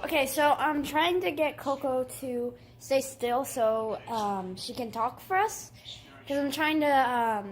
Okay, so I'm trying to get Coco to stay still so she can talk for us. Because I'm trying to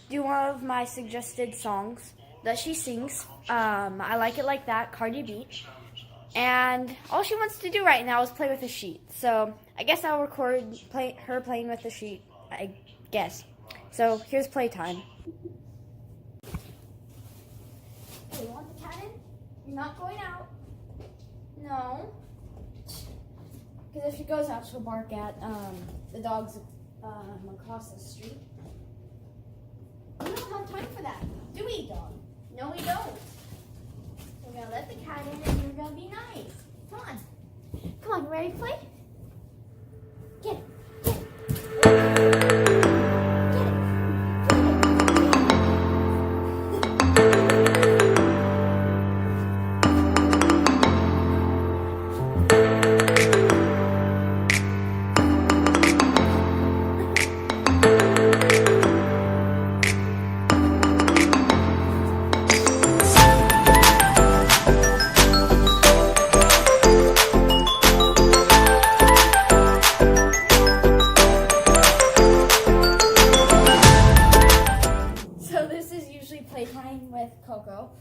do one of my suggested songs that she sings. I Like It Like That, Cardi B. And all she wants to do right now is play with a sheet. So I guess I'll record her playing with the sheet, I guess. So here's playtime. Okay, you want the cat in? You're not going out. No. Because if she goes out, she'll bark at the dogs across the street. We don't have time for that, do we, dog? No, we don't. We're going to let the cat in and we're going to be nice. Come on. Come on, you ready to play? Get it. Get it. Get it. Playtime with Coco.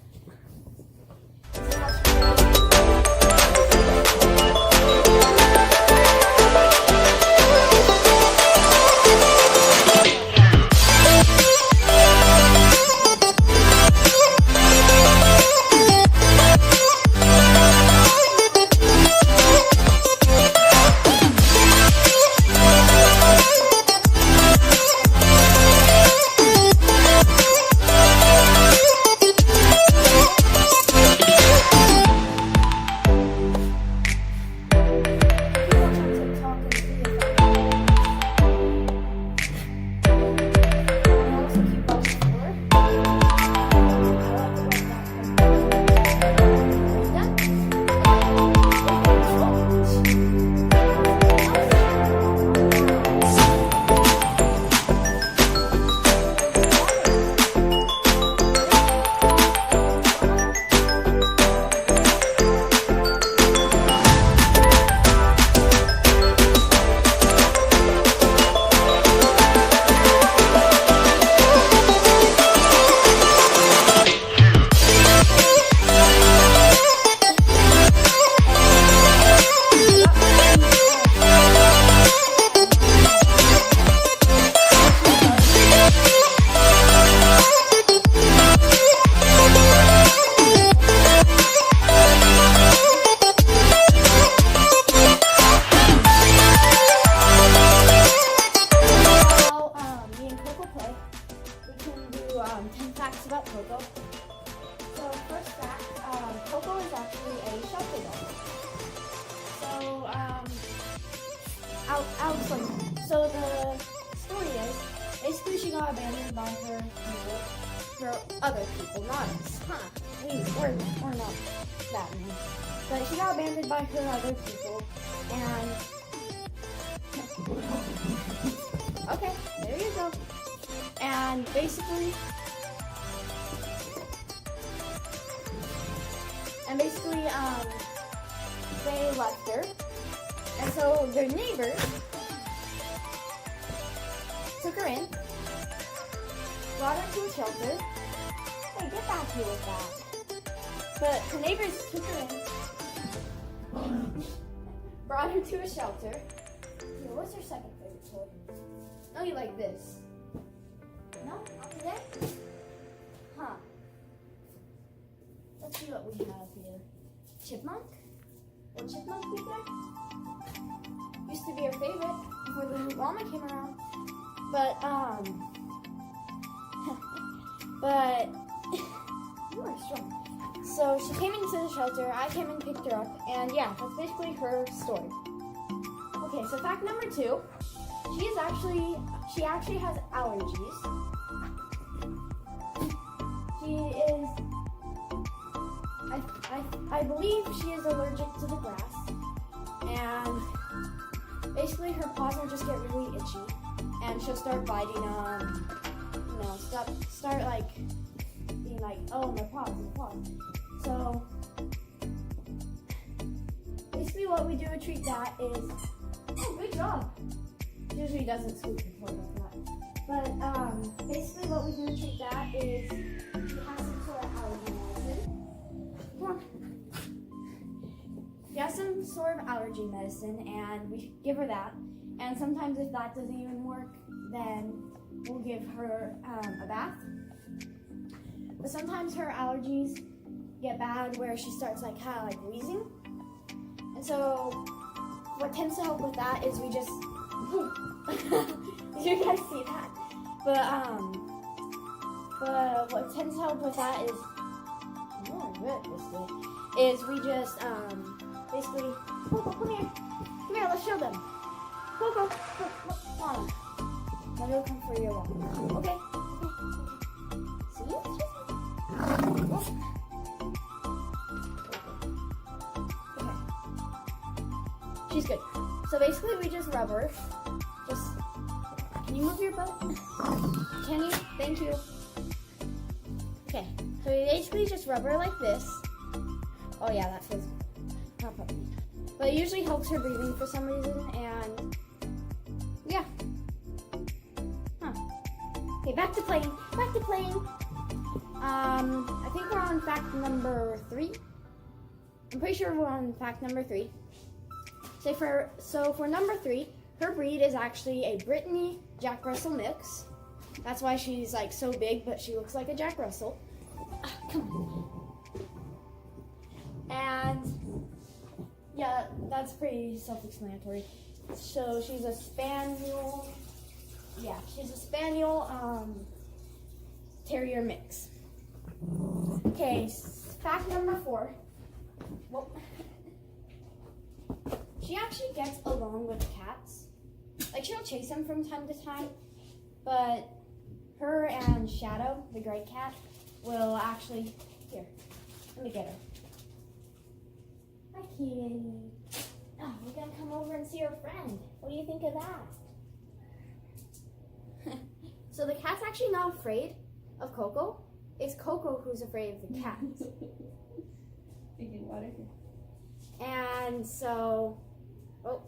About Coco. So first fact, Coco is actually a shelter dog. So I'll explain. So the story is basically she got abandoned by her people, her other people, not us. We're not that mean. But she got abandoned by her other people, and okay, there you go. And basically, they left her, and so their neighbors took her in, brought her to a shelter. Hey, get back here with that. But her neighbors took her in, brought her to a shelter. Here, what's your second favorite toy? Oh, you like this? No? Not today? Huh. Let's see what we have here. Chipmunk? Will Chipmunk be there? Used to be our favorite before the new llama came around. But, you are strong. So she came into the shelter, I came and picked her up, and yeah, that's basically her story. Okay, so fact number 2, she actually has allergies. She is, I believe she is allergic to the grass, and basically her paws will just get really itchy, and she'll start biting them, start like being like, oh, my paws. So basically what we do to treat that is, oh, good job. She usually doesn't scoop before that. But basically what we do to treat that is she has some sort of allergy medicine. Come on. She has some sort of allergy medicine, and we give her that. And sometimes if that doesn't even work, then we'll give her a bath. But sometimes her allergies get bad where she starts like kind of like wheezing. And so what tends to help with that is we just did you guys see that? But what tends to help with that is is we just basically Coco, come here, let's show them. Coco, come on. Maybe I'll come for your walk. Okay. See? Okay. She's good. So basically we just rub her. Can you move your butt? Can you? Thank you. Okay. So we basically just rub her like this. Oh yeah, that feels not funny. But it usually helps her breathing for some reason, and yeah. Huh. Okay, back to playing. I think we're on fact number 3. I'm pretty sure we're on fact number 3. So for number 3, her breed is actually a Brittany Jack Russell mix. That's why she's like so big, but she looks like a Jack Russell. Come on. And yeah, that's pretty self-explanatory. So she's a Spaniel. Yeah, she's a Spaniel Terrier mix. Okay, fact number 4. Well, she actually gets along with cats. Like, she'll chase them from time to time, but her and Shadow, the gray cat, will actually, here, let me get her. Hi, kitty. Oh, we're gonna come over and see her friend. What do you think of that? So the cat's actually not afraid of Coco. It's Coco who's afraid of the cat. Drinking water. And so, oh,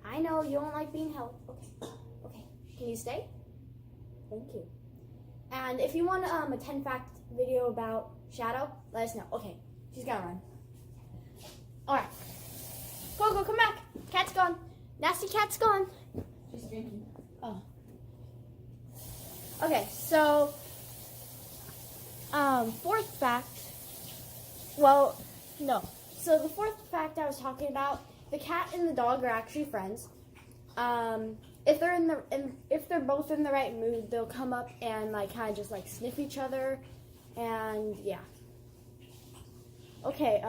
I know you don't like being held. Okay, can you stay? Thank you. And if you want a 10 fact video about Shadow, let us know. Okay, she's gotta run. All right, Coco, come back. Cat's gone. Nasty cat's gone. She's drinking. Oh. Okay, so, fourth fact. Well, no. So the fourth fact I was talking about, the cat and the dog are actually friends. If they're both in the right mood, they'll come up and like kind of just like sniff each other, and yeah. Okay.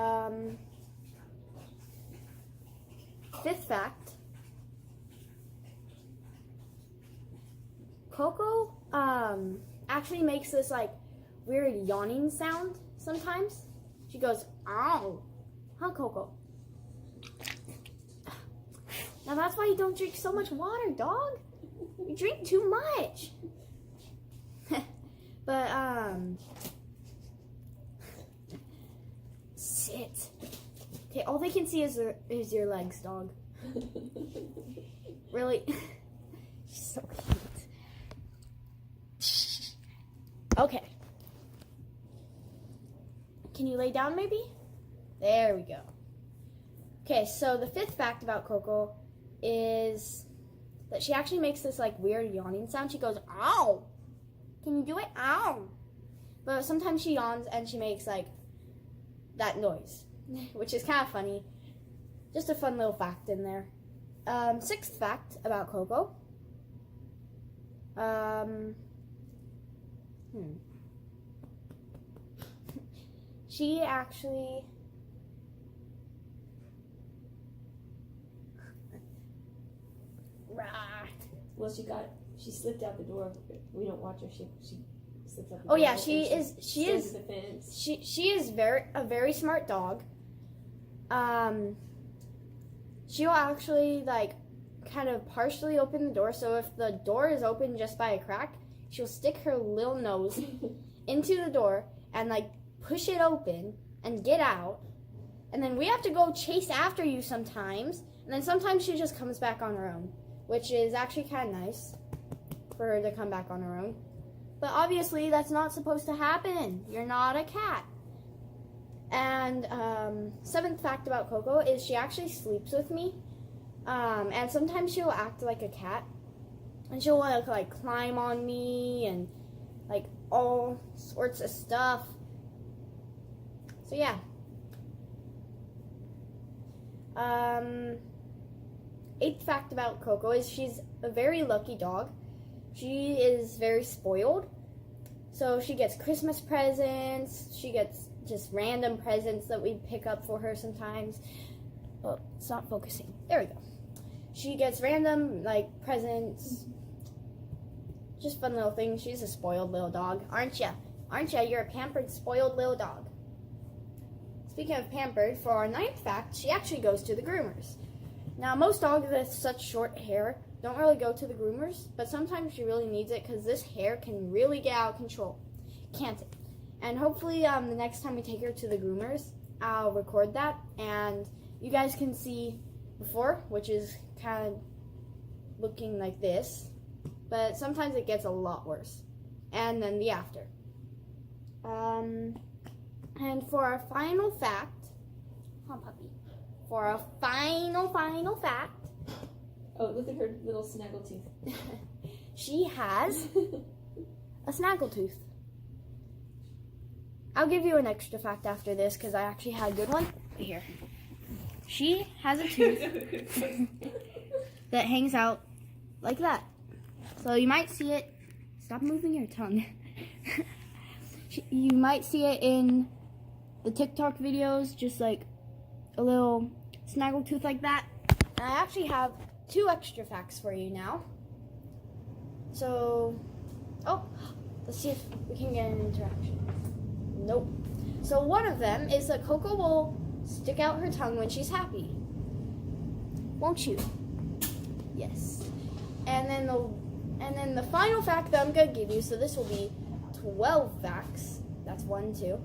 Fifth fact. Coco actually makes this like weird yawning sound sometimes. She goes, ow. Huh, Coco? Now that's why you don't drink so much water, dog. You drink too much. But, sit. Okay, all they can see is your legs, dog. Really? She's so cute. Okay. Can you lay down, maybe? There we go. Okay, so the fifth fact about Coco is that she actually makes this like weird yawning sound. She goes, ow. Can you do it? Ow. But sometimes she yawns and she makes like that noise, which is kind of funny. Just a fun little fact in there. Sixth fact about Coco. She actually Well, she slipped out the door. We don't watch her. She slips out the door. Oh yeah, she is a very smart dog. She'll actually like kind of partially open the door. So if the door is open just by a crack, she'll stick her little nose into the door and like push it open and get out. And then we have to go chase after you sometimes. And then sometimes she just comes back on her own, which is actually kind of nice for her to come back on her own. But obviously, that's not supposed to happen. You're not a cat. And seventh fact about Coco is she actually sleeps with me. And sometimes she'll act like a cat. And she'll want to like climb on me and like all sorts of stuff. So yeah. Eighth fact about Coco is she's a very lucky dog. She is very spoiled. So she gets Christmas presents. She gets just random presents that we pick up for her sometimes. Oh, it's not focusing. There we go. She gets random like presents. Just fun little things. She's a spoiled little dog, aren't ya? Aren't ya? You're a pampered, spoiled little dog. Speaking of pampered, for our ninth fact, she actually goes to the groomers. Now, most dogs with such short hair don't really go to the groomers, but sometimes she really needs it because this hair can really get out of control, can't it? And hopefully the next time we take her to the groomers, I'll record that, and you guys can see before, which is kind of looking like this, but sometimes it gets a lot worse, and then the after. And for our final fact, puppy. For our final fact. Oh, look at her little snaggletooth. She has a snaggletooth. I'll give you an extra fact after this because I actually had a good one. Right here. She has a tooth that hangs out like that. So you might see it. Stop moving your tongue. You might see it in the TikTok videos, just like a little snaggletooth like that. And I actually have 2 extra facts for you now. So, let's see if we can get an interaction. Nope. So one of them is that Coco will stick out her tongue when she's happy. Won't you? Yes. And then the final fact that I'm gonna give you, so this will be 12 facts. That's 1, 2.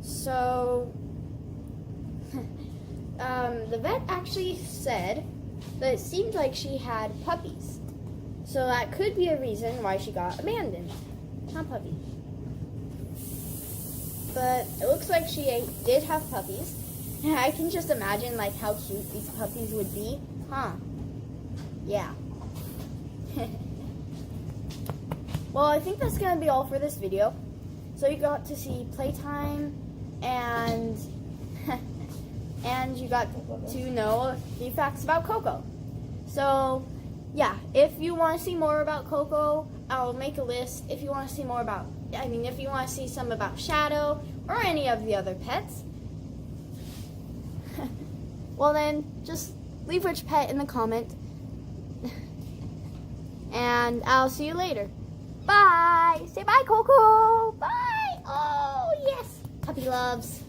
So the vet actually said that it seemed like she had puppies. So that could be a reason why she got abandoned. Not puppy. But it looks like she did have puppies. And I can just imagine like how cute these puppies would be. Huh. Yeah. Well, I think that's going to be all for this video. So you got to see playtime and and you got to know a few facts about Coco. So yeah, if you want to see more about Coco, I'll make a list. If you want to see more about, if you want to see some about Shadow or any of the other pets, well then, just leave which pet in the comment. And I'll see you later. Bye! Say bye, Coco! Bye! Oh, yes! Puppy loves.